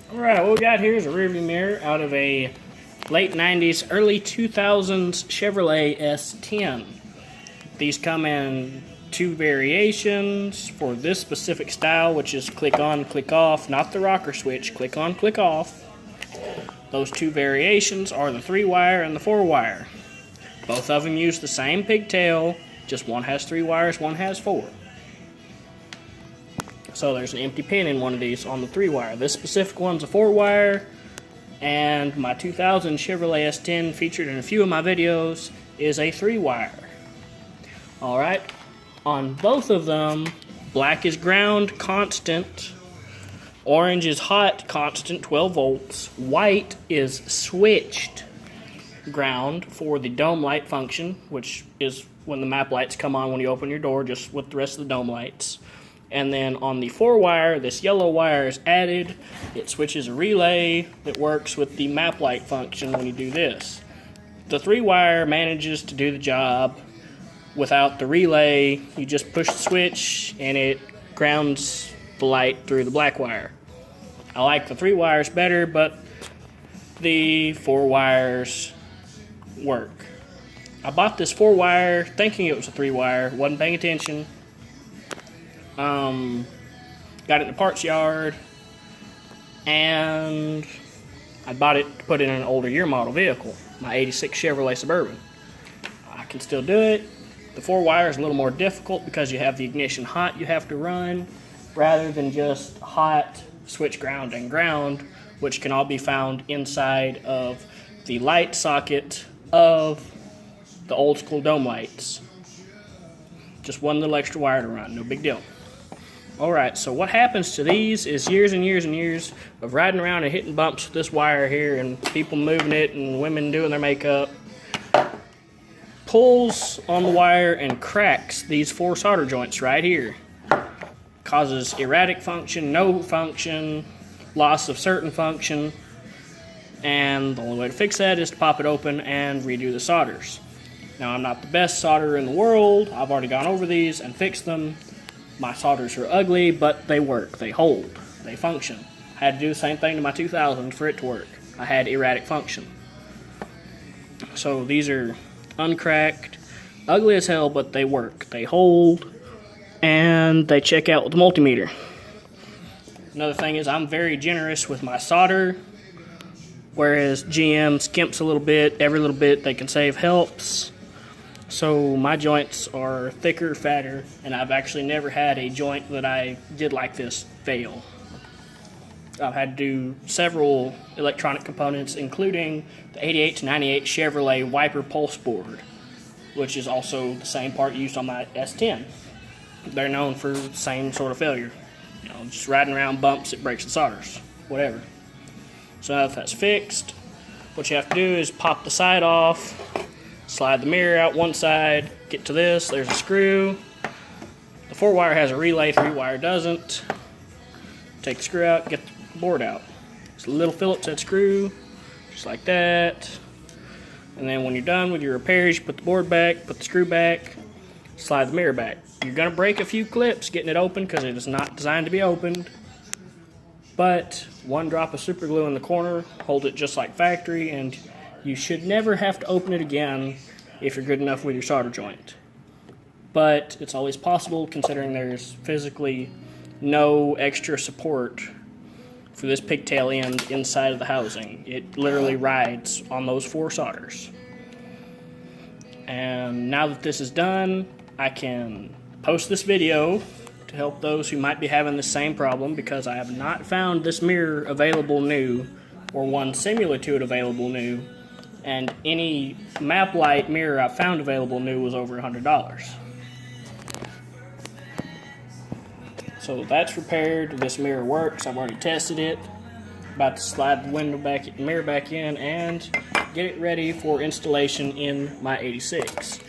Alright, what we got here is a rearview mirror out of a late 90s, early 2000s Chevrolet S10. These come in two variations for this specific style, which is click on, click off, not the rocker switch, click on, click off. Those two variations are the 3-wire and the 4-wire. Both of them use the same pigtail, just one has 3 wires, one has 4. So there's an empty pin in one of these on the 3-wire. This specific one's a 4-wire, and my 2000 Chevrolet S10 featured in a few of my videos is a 3-wire. Alright, on both of them, black is ground, constant. Orange is hot, constant, 12 volts. White is switched ground for the dome light function, which is when the map lights come on when you open your door, just with the rest of the dome lights. And then on the 4-wire, this yellow wire is added. It switches a relay that works with the map light function when you do this. The 3-wire manages to do the job without the relay. You just push the switch and it grounds the light through the black wire. I like the 3 wires better, but the 4 wires work. I bought this 4-wire thinking it was a 3-wire, wasn't paying attention. Got it in the parts yard, and I bought it to put in an older year model vehicle, my 86 Chevrolet Suburban. I can still do it. The 4-wire is a little more difficult because you have the ignition hot you have to run, rather than just hot, switch ground, and ground, which can all be found inside of the light socket of the old school dome lights. Just one little extra wire to run, no big deal. Alright, so what happens to these is years and years and years of riding around and hitting bumps with this wire here, and people moving it and women doing their makeup. Pulls on the wire and cracks these 4 solder joints right here. Causes erratic function, no function, loss of certain function, and the only way to fix that is to pop it open and redo the solders. Now, I'm not the best solderer in the world. I've already gone over these and fixed them. My solders are ugly, but they work, they hold, they function. I had to do the same thing to my 2000 for it to work. I had erratic function. So these are uncracked, ugly as hell, but they work, they hold, and they check out with the multimeter. Another thing is I'm very generous with my solder, whereas GM skimps a little bit. Every little bit they can save helps. So my joints are thicker, fatter, and I've actually never had a joint that I did like this fail. I've had to do several electronic components, including the 88 to 98 Chevrolet wiper pulse board, which is also the same part used on my S10. They're known for the same sort of failure. You know, just riding around bumps, it breaks the solders, whatever. So now that that's fixed, what you have to do is pop the side off, slide the mirror out one side, get to this, there's a screw. The 4-wire has a relay, 3-wire doesn't. Take the screw out, get the board out. It's a little Phillips head screw, just like that. And then when you're done with your repairs, you put the board back, put the screw back, slide the mirror back. You're going to break a few clips getting it open because it is not designed to be opened. But one drop of super glue in the corner holds it just like factory, and you should never have to open it again if you're good enough with your solder joint. But it's always possible, considering there's physically no extra support for this pigtail end inside of the housing. It literally rides on those 4 solders. And now that this is done, I can post this video to help those who might be having the same problem, because I have not found this mirror available new, or one similar to it available new, and any map light mirror I found available new was over $100. So that's repaired. This mirror works. I've already tested it. About to slide the mirror back in and get it ready for installation in my 86.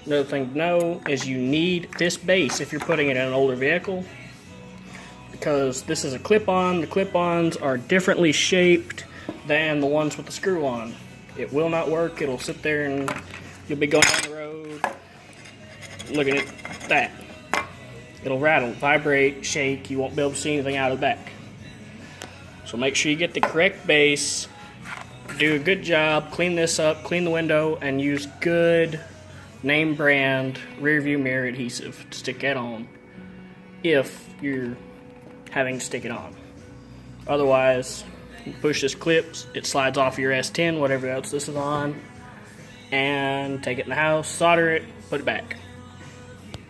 Another thing to know is you need this base if you're putting it in an older vehicle, because this is a clip-on. The clip-ons are differently shaped than the ones with the screw-on. It will not work. It'll sit there and you'll be going down the road looking at that. It'll rattle, vibrate, shake. You won't be able to see anything out of the back. So make sure you get the correct base, do a good job, clean this up, clean the window, and use good name brand rear view mirror adhesive to stick that on if you're having to stick it on. Otherwise, you push this clip, it slides off your S10, whatever else this is on, and take it in the house, solder it, put it back.